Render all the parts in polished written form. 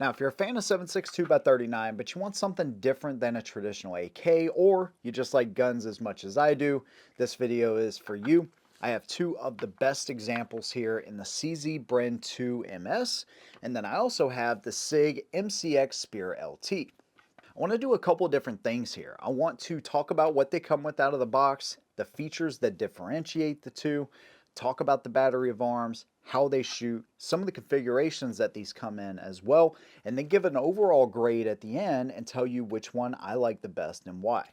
Now, if you're a fan of 7.62x39, but you want something different than a traditional AK, or you just like guns as much as I do, this video is for you. I have two of the best examples here in the Bren 2 MS, and then I also have the Sig MCX Spear LT. I want to do a couple different things here. I want to talk about what they come with out of the box, the features that differentiate the two, talk about the battery of arms, how they shoot, some of the configurations that these come in as well, and then give an overall grade at the end and tell you which one I like the best and why.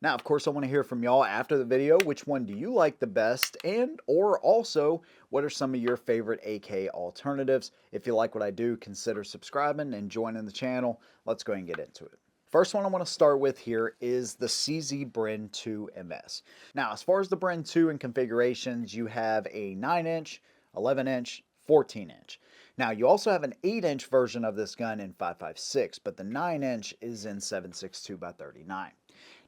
Now, of course, I want to hear from y'all after the video. Which one do you like the best? And or also, what are some of your favorite AK alternatives? If you like what I do, consider subscribing and joining the channel. Let's go ahead and get into it. First one I want to start with here is the Bren 2 MS. Now, as far as the Bren 2 and configurations, you have a 9-inch, 11-inch, 14-inch. Now, you also have an 8-inch version of this gun in 5.56, but the 9-inch is in 7.62x39.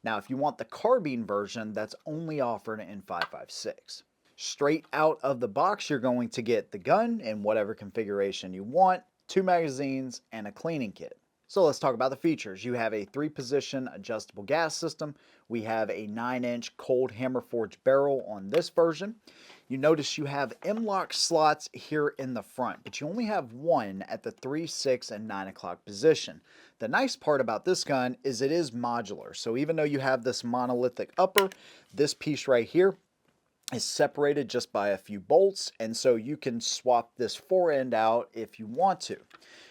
Now, if you want the carbine version, that's only offered in 5.56. Straight out of the box, you're going to get the gun in whatever configuration you want, 2 magazines, and a cleaning kit. So let's talk about the features. You have a 3-position adjustable gas system. We have a 9-inch cold hammer forged barrel on this version. You notice you have M-lock slots here in the front, but you only have one at the 3, 6, and 9 o'clock position. The nice part about this gun is it is modular. So even though you have this monolithic upper, this piece right here is separated just by a few bolts, and so you can swap this forend out if you want to.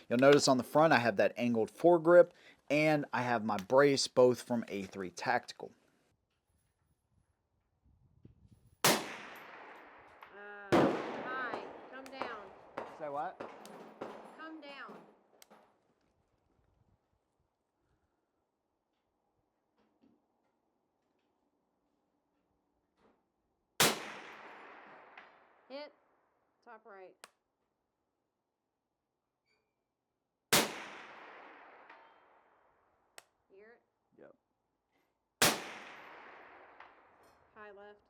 You'll notice on the front I have that angled foregrip, and I have my brace both from A3 Tactical. Hi, come down. Say what? Come down. Hit, top right. Hear it? Yep. High left.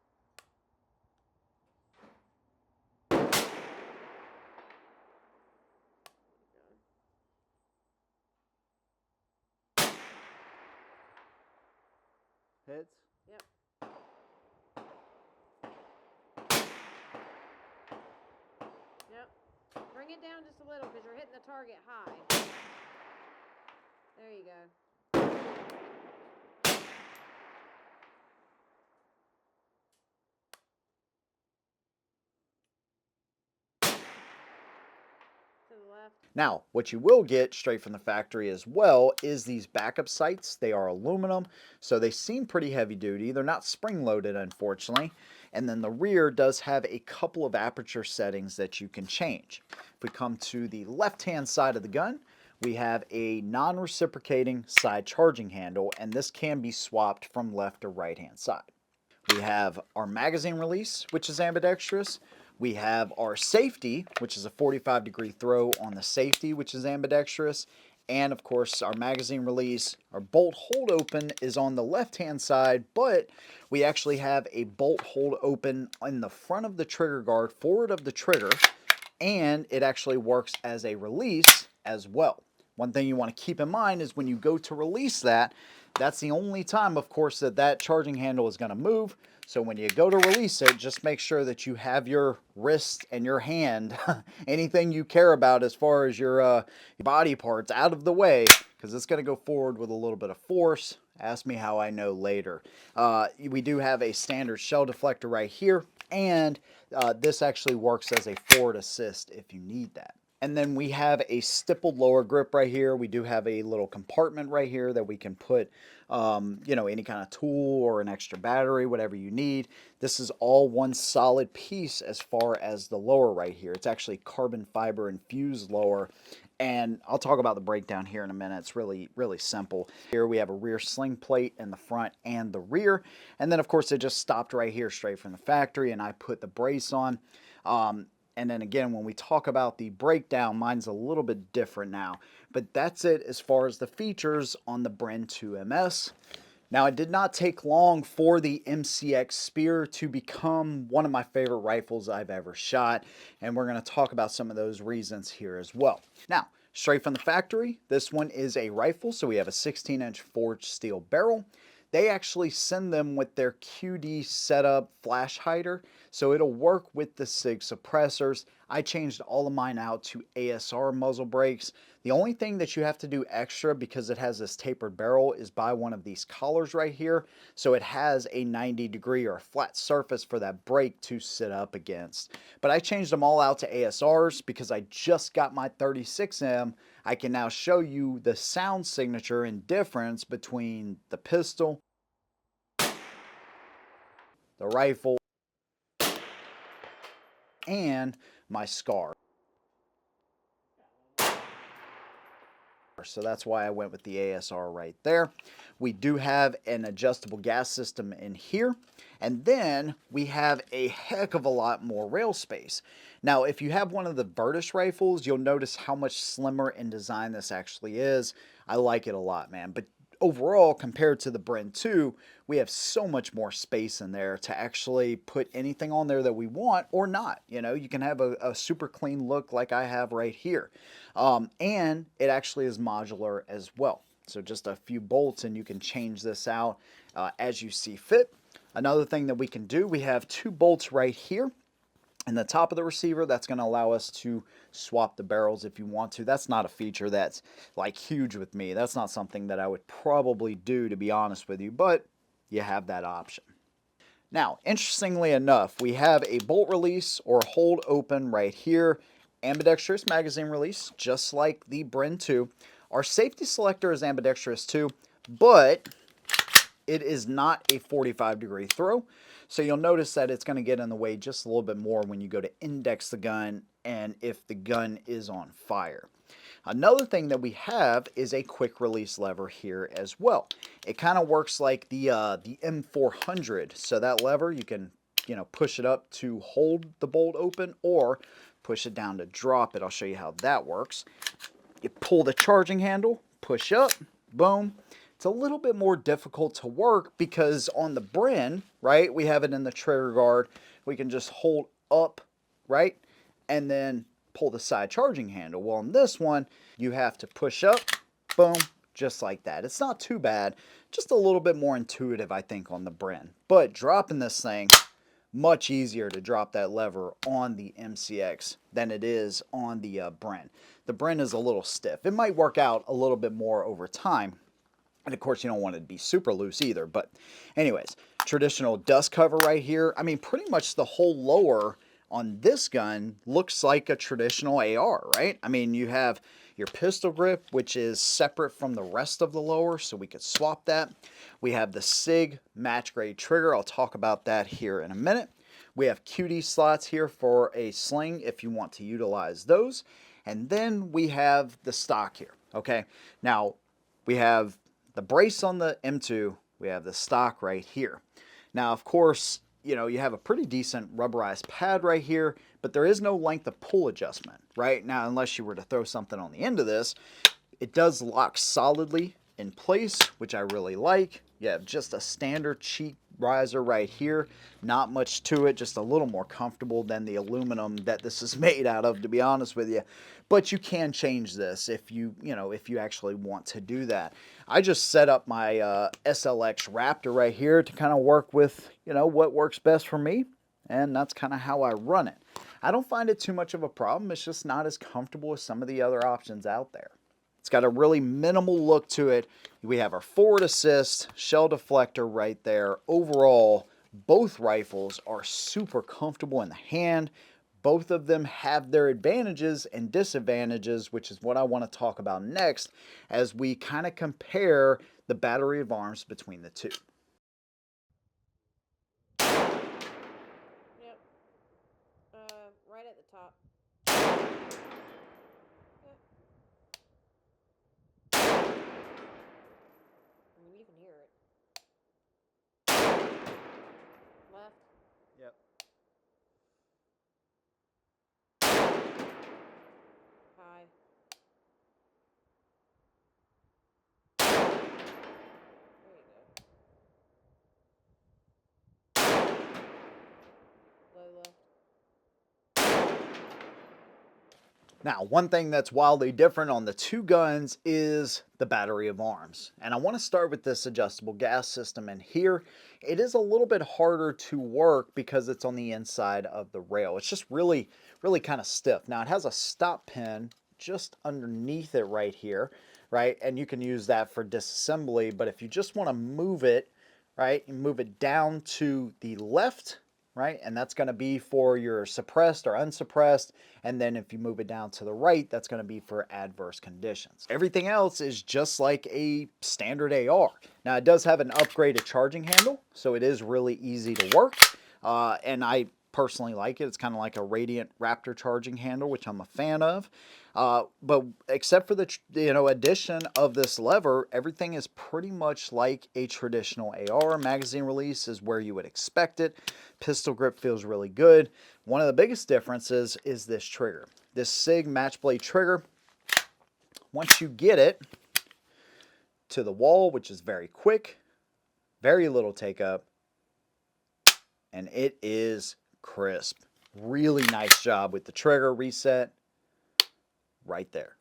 Hits? Yep. Yep. Bring it down just a little because you're hitting the target high. There you go. To the left. Now, what you will get straight from the factory as well is these backup sights. They are aluminum, so they seem pretty heavy duty. They're not spring loaded, unfortunately. And then the rear does have a couple of aperture settings that you can change. If we come to the left-hand side of the gun, we have a non-reciprocating side charging handle, and this can be swapped from left to right-hand side. We have our magazine release, which is ambidextrous. We have our safety, which is a 45-degree throw on the safety, which is ambidextrous. And of course, our magazine release, our bolt hold open is on the left-hand side, but we actually have a bolt hold open in the front of the trigger guard, forward of the trigger, and it actually works as a release as well. One thing you want to keep in mind is when you go to release that, that's the only time, of course, that that charging handle is going to move. So when you go to release it, just make sure that you have your wrist and your hand, anything you care about as far as your body parts out of the way, because it's going to go forward with a little bit of force. Ask me how I know later. We do have a standard shell deflector right here, and this actually works as a forward assist if you need that. And then we have a stippled lower grip right here. We do have a little compartment right here that we can put, any kind of tool or an extra battery, whatever you need. This is all one solid piece as far as the lower right here. It's actually carbon fiber infused lower. And I'll talk about the breakdown here in a minute. It's really, really simple. Here we have a rear sling plate in the front and the rear. And then, of course, it just stopped right here straight from the factory, and I put the brace on. And then again, when we talk about the breakdown, mine's a little bit different now. But that's it as far as the features on the Bren 2 MS. Now, it did not take long for the MCX Spear to become one of my favorite rifles I've ever shot. And we're going to talk about some of those reasons here as well. Now, Straight from the factory, this one is a rifle, so we have a 16-inch forged steel barrel. They actually send them with their QD setup flash hider, so it'll work with the Sig suppressors. I changed all of mine out to ASR muzzle brakes. The only thing that you have to do extra, because it has this tapered barrel, is buy one of these collars right here, so it has a 90-degree or flat surface for that brake to sit up against. But I changed them all out to ASRs because I just got my 36M. I can now show you the sound signature and difference between the pistol, the rifle, and my SCAR. So that's why I went with the ASR right there. We do have an adjustable gas system in here. And then we have a heck of a lot more rail space. Now, if you have one of the Virtus rifles, you'll notice how much slimmer in design this actually is. I like it a lot, man. But overall, compared to the Bren 2, we have so much more space in there to actually put anything on there that we want or not. You know, you can have a super clean look like I have right here. And it actually is modular as well. So just a few bolts and you can change this out as you see fit. Another thing that we can do, we have 2 bolts right here in the top of the receiver. That's going to allow us to swap the barrels if you want to. That's not a feature that's like huge with me. That's not something that I would probably do, to be honest with you, but you have that option. Now, interestingly enough, we have a bolt release or hold open right here, ambidextrous magazine release, just like the Bren 2. Our safety selector is ambidextrous too, but it is not a 45-degree throw. So you'll notice that it's going to get in the way just a little bit more when you go to index the gun and if the gun is on fire. Another thing that we have is a quick release lever here as well. It kind of works like the M400. So that lever, you can push it up to hold the bolt open or push it down to drop it. I'll show you how that works. You pull the charging handle, push up, boom. It's a little bit more difficult to work because on the Bren, right, we have it in the trigger guard. We can just hold up, right, and then pull the side charging handle. Well, on this one, you have to push up, boom, just like that. It's not too bad, just a little bit more intuitive, I think, on the Bren. But dropping this thing, much easier to drop that lever on the MCX than it is on the Bren. The Bren is a little stiff. It might work out a little bit more over time. And of course, you don't want it to be super loose either. But anyways, traditional dust cover right here. I mean, pretty much the whole lower on this gun looks like a traditional AR, right? I mean, you have your pistol grip, which is separate from the rest of the lower, so we could swap that. We have the Sig match grade trigger. I'll talk about that here in a minute. We have QD slots here for a sling if you want to utilize those. And then we have the stock here, okay? Now, we have the brace on the M2, we have the stock right here. Now, of course, you have a pretty decent rubberized pad right here, but there is no length of pull adjustment, right? Now, unless you were to throw something on the end of this, it does lock solidly in place, which I really like. You have just a standard cheek riser right here. Not much to it, just a little more comfortable than the aluminum that this is made out of, to be honest with you. But you can change this if you actually want to do that. I just set up my SLX Raptor right here to kind of work with, what works best for me. And that's kind of how I run it. I don't find it too much of a problem. It's just not as comfortable as some of the other options out there. It's got a really minimal look to it. We have our forward assist, shell deflector right there. Overall, both rifles are super comfortable in the hand. Both of them have their advantages and disadvantages, which is what I want to talk about next as we kind of compare the battery of arms between the two. Yep. Right at the top. Yep. I mean, you can hear it. Left. Yep. High. There you go. Now, one thing that's wildly different on the two guns is the battery of arms. And I want to start with this adjustable gas system. And here, it is a little bit harder to work because it's on the inside of the rail. It's just really, really kind of stiff. Now, it has a stop pin just underneath it right here, right? And you can use that for disassembly. But if you just want to move it, right, you move it down to the left, right? And that's going to be for your suppressed or unsuppressed. And then if you move it down to the right, that's going to be for adverse conditions. Everything else is just like a standard AR. Now, it does have an upgraded charging handle, so it is really easy to work. And I personally like it. It's kind of like a Radiant Raptor charging handle, which I'm a fan of. But except for the addition of this lever, everything is pretty much like a traditional AR. Magazine release is where you would expect it. Pistol grip feels really good. One of the biggest differences is this trigger. This Sig match blade trigger, once you get it to the wall, which is very quick, very little take up, and it is crisp. Really nice job with the trigger reset right there.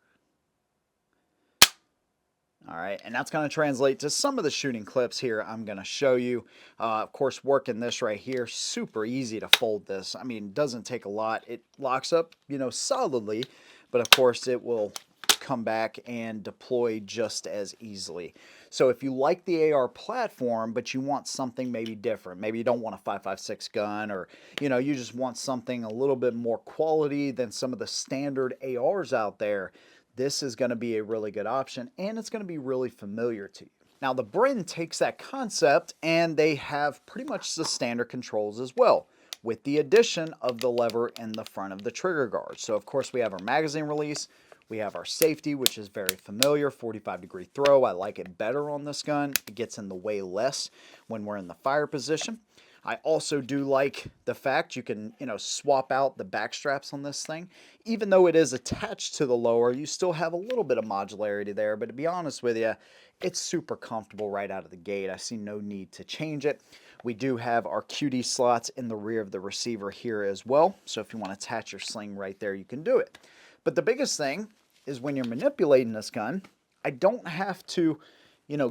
All right, and that's going to translate to some of the shooting clips here I'm going to show you. Of course, working this right here, super easy to fold this. I mean, it doesn't take a lot. It locks up, solidly, but of course it will come back and deploy just as easily. So if you like the AR platform, but you want something maybe different, maybe you don't want a 5.56 gun, or you just want something a little bit more quality than some of the standard ARs out there, this is going to be a really good option, and it's going to be really familiar to you. Now, the Bren takes that concept, and they have pretty much the standard controls as well, with the addition of the lever in the front of the trigger guard. So, of course, we have our magazine release. We have our safety, which is very familiar, 45-degree throw. I like it better on this gun. It gets in the way less when we're in the fire position. I also do like the fact you can, swap out the back straps on this thing. Even though it is attached to the lower, you still have a little bit of modularity there. But to be honest with you, it's super comfortable right out of the gate. I see no need to change it. We do have our QD slots in the rear of the receiver here as well. So if you want to attach your sling right there, you can do it. But the biggest thing is when you're manipulating this gun, I don't have to,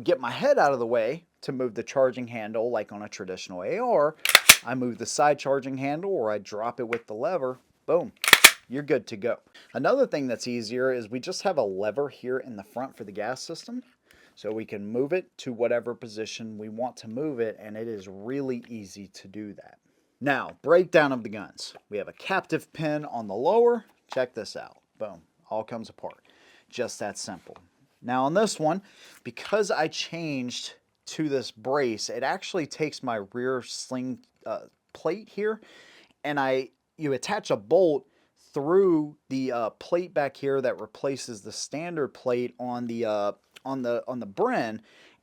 get my head out of the way to move the charging handle like on a traditional AR. I move the side charging handle, or I drop it with the lever. Boom, you're good to go. Another thing that's easier is we just have a lever here in the front for the gas system. So we can move it to whatever position we want to move it, and it is really easy to do that. Now, breakdown of the guns. We have a captive pin on the lower. Check this out. Boom, all comes apart. Just that simple. Now on this one, because I changed to this brace, it actually takes my rear sling plate here, and you attach a bolt through the plate back here that replaces the standard plate on the Bren,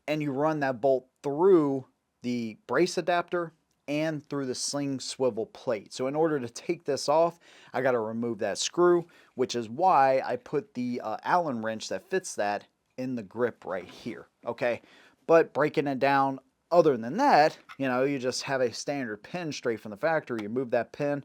and you run that bolt through the brace adapter and through the sling swivel plate. So in order to take this off, I got to remove that screw, which is why I put the Allen wrench that fits that in the grip right here, okay? But breaking it down, other than that, you just have a standard pin straight from the factory. You move that pin,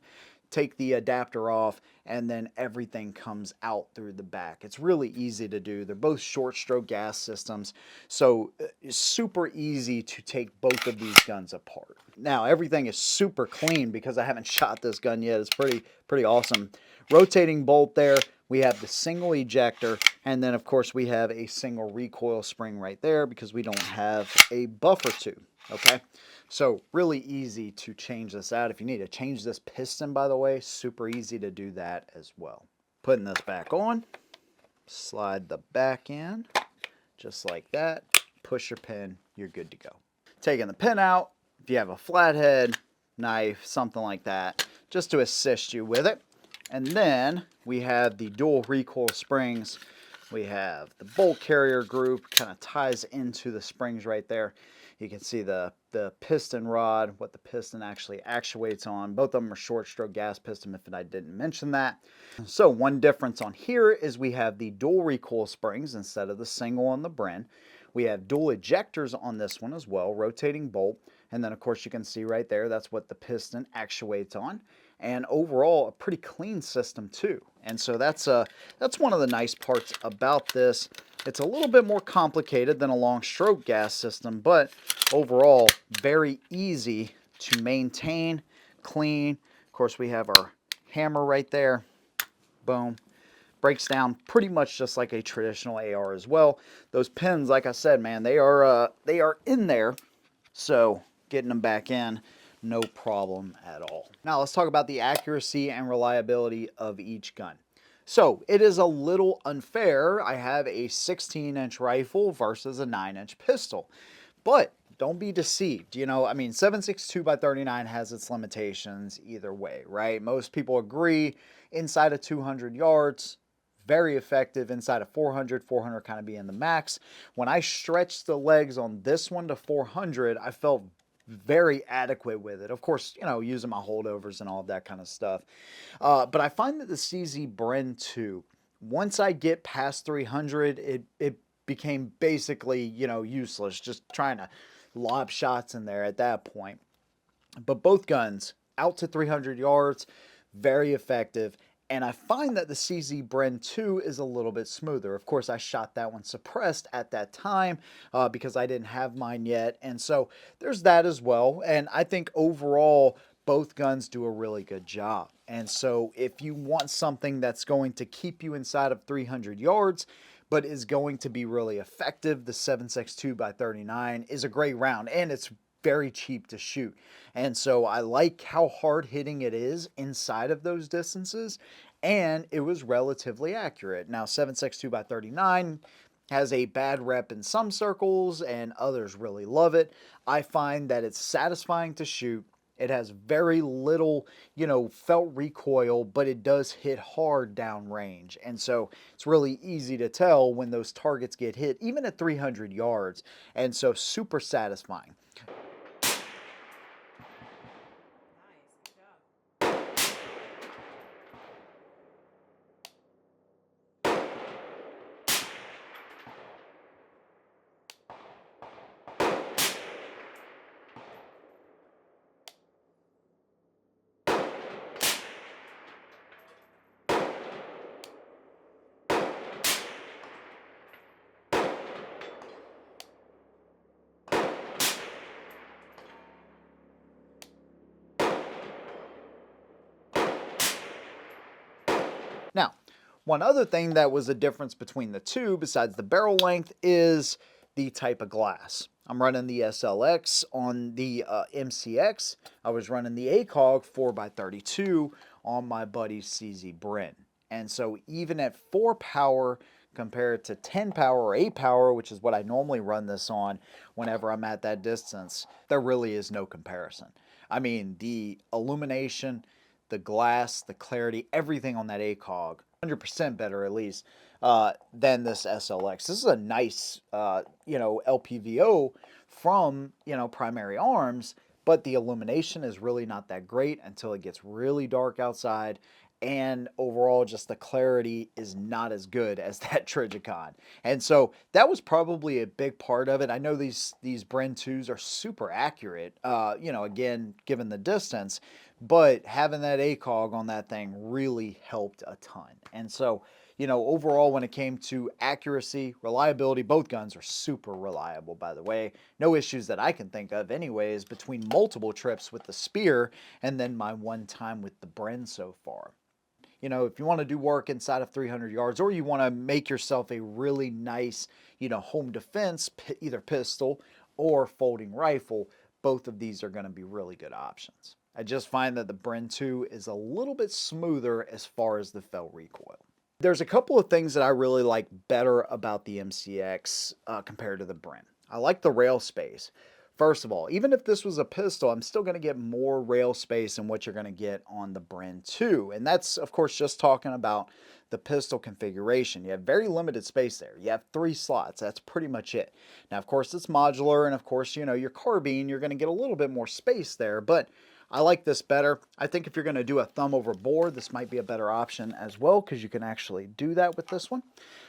take the adapter off, and then everything comes out through the back. It's really easy to do. They're both short stroke gas systems, so it's super easy to take both of these guns apart. Now, everything is super clean because I haven't shot this gun yet. It's pretty awesome. Rotating bolt there. We have the single ejector, and then of course we have a single recoil spring right there because we don't have a buffer tube, okay? So really easy to change this out. If you need to change this piston, by the way, super easy to do that as well. Putting this back on, slide the back in, just like that. Push your pin, you're good to go. Taking the pin out, if you have a flathead, knife, something like that, just to assist you with it. And then we have the dual recoil springs. We have the bolt carrier group, kind of ties into the springs right there. You can see the piston rod, what the piston actually actuates on. Both of them are short stroke gas piston, if I didn't mention that. So one difference on here is we have the dual recoil springs instead of the single on the Bren. We have dual ejectors on this one as well, rotating bolt. And then of course you can see right there, that's what the piston actuates on. and overall a pretty clean system too. And so that's one of the nice parts about this. It's a little bit more complicated than a long stroke gas system, but overall very easy to maintain, clean. Of course, we have our hammer right there. Boom. Breaks down pretty much just like a traditional AR as well. Those pins, like I said, man, they are in there. So getting them back in, no problem at all. Now let's talk about the accuracy and reliability of each gun. So it is a little unfair. I have a 16-inch rifle versus a 9-inch pistol. But don't be deceived. You know, I mean, 7.62 by 39 has its limitations either way, right? Most people agree inside of 200 yards, very effective. Inside of 400 kind of being the max. When I stretched the legs on this one to 400, I felt very adequate with it. Of course, you know, using my holdovers and all of that kind of stuff. But I find that the CZ Bren 2, once I get past 300, it became basically, you know, useless. Just trying to lob shots in there at that point. But both guns, out to 300 yards, very effective. And I find that the CZ Bren 2 is a little bit smoother. Of course, I shot that one suppressed at that time because I didn't have mine yet. And so there's that as well. And I think overall, both guns do a really good job. And so if you want something that's going to keep you inside of 300 yards, but is going to be really effective, the 7.62 by 39 is a great round. And it's very cheap to shoot. And so I like how hard hitting it is inside of those distances, and it was relatively accurate. Now 7.62 by 39 has a bad rep in some circles and others really love it. I find that it's satisfying to shoot. It has very little, you know, felt recoil, but it does hit hard downrange. And so it's really easy to tell when those targets get hit, even at 300 yards. And so super satisfying. Now, one other thing that was a difference between the two, besides the barrel length, is the type of glass. I'm running the SLX on the MCX. I was running the ACOG 4x32 on my buddy's CZ Bren. And so even at 4 power compared to 10 power or 8 power, which is what I normally run this on whenever I'm at that distance, there really is no comparison. I mean, the illumination, the glass, the clarity, everything on that ACOG, 100% better at least than this SLX. This is a nice, you know, LPVO from, you know, Primary Arms, but the illumination is really not that great until it gets really dark outside. And overall, just the clarity is not as good as that Trijicon. And so that was probably a big part of it. I know these Bren 2s are super accurate, you know, again, given the distance, but having that ACOG on that thing really helped a ton. And so, you know, overall, when it came to accuracy, reliability, both guns are super reliable, by the way. No issues that I can think of anyways, between multiple trips with the Spear and then my one time with the Bren so far. You know, if you want to do work inside of 300 yards, or you want to make yourself a really nice, you know, home defense, either pistol or folding rifle, both of these are going to be really good options. I just find that the Bren 2 is a little bit smoother as far as the felt recoil. There's a couple of things that I really like better about the MCX compared to the Bren. I like the rail space. First of all, even if this was a pistol, I'm still going to get more rail space than what you're going to get on the Bren 2. And that's, of course, just talking about the pistol configuration. You have very limited space there. You have 3 slots. That's pretty much it. Now, of course, it's modular. And, of course, you know, your carbine, you're going to get a little bit more space there. But I like this better. I think if you're going to do a thumb over bore, this might be a better option as well, because you can actually do that with this one.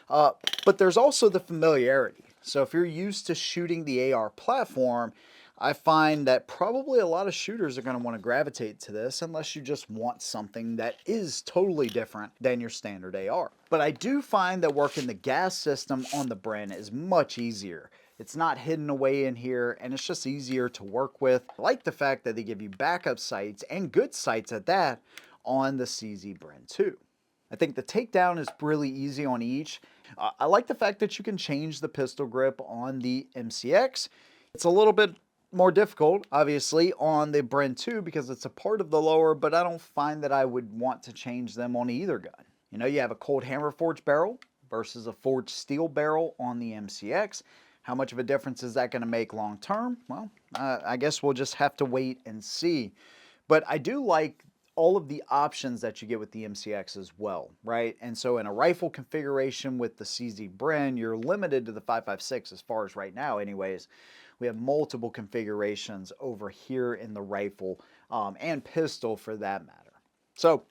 But there's also the familiarity. So if you're used to shooting the AR platform, I find that probably a lot of shooters are going to want to gravitate to this unless you just want something that is totally different than your standard AR. But I do find that working the gas system on the Bren is much easier. It's not hidden away in here, and it's just easier to work with. I like the fact that they give you backup sights, and good sights at that, on the CZ Bren 2. I think the takedown is really easy on each. I like the fact that you can change the pistol grip on the MCX. It's a little bit more difficult, obviously, on the Bren 2 because it's a part of the lower, but I don't find that I would want to change them on either gun. You know, you have a cold hammer forged barrel versus a forged steel barrel on the MCX. How much of a difference is that going to make long term? Well, I guess we'll just have to wait and see. But I do like all of the options that you get with the MCX as well, right? And so in a rifle configuration with the CZ Bren, you're limited to the 5.56 as far as right now anyways. We have multiple configurations over here in the rifle and pistol for that matter. So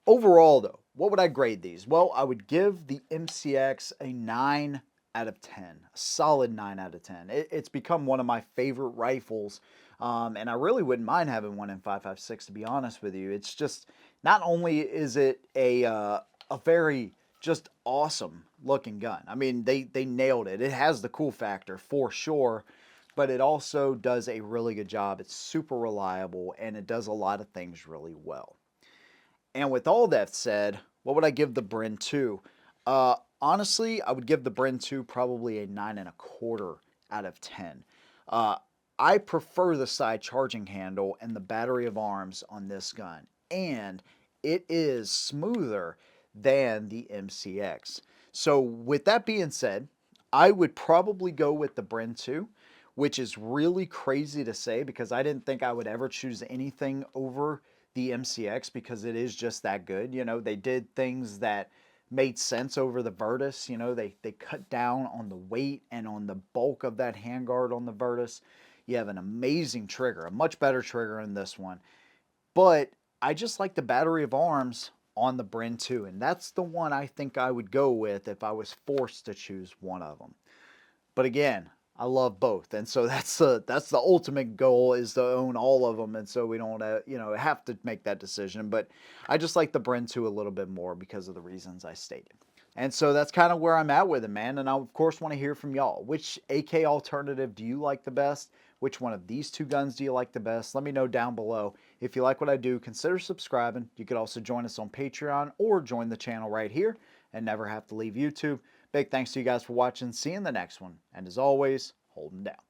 overall though, what would I grade these? Well, I would give the MCX a 9 out of 10, a solid 9 out of 10. It's become one of my favorite rifles, and I really wouldn't mind having one in 5.56 to be honest with you. It's just, not only is it a very just awesome looking gun. I mean, they nailed it. It has the cool factor for sure, but it also does a really good job. It's super reliable, and it does a lot of things really well. And with all that said, what would I give the Bren 2? Honestly, I would give the Bren 2 probably a 9.25 out of 10. I prefer the side charging handle and the battery of arms on this gun, and it is smoother than the MCX. So with that being said, I would probably go with the Bren 2, which is really crazy to say because I didn't think I would ever choose anything over the MCX because it is just that good. You know, they did things that made sense over the Virtus. You know, they cut down on the weight and on the bulk of that handguard on the Virtus. You have an amazing trigger, a much better trigger in this one. But I just like the battery of arms on the Bren 2, and that's the one I think I would go with if I was forced to choose one of them. But again, I love both, and so that's the ultimate goal, is to own all of them, and so we don't have to make that decision. But I just like the Bren 2 a little bit more because of the reasons I stated. And so that's kind of where I'm at with it, man. And I of course want to hear from y'all. Which AK alternative do you like the best? Which one of these two guns do you like the best? Let me know down below. If you like what I do, consider subscribing. You could also join us on Patreon or join the channel right here and never have to leave YouTube. Big thanks to you guys for watching. See you in the next one. And as always, hold 'em down.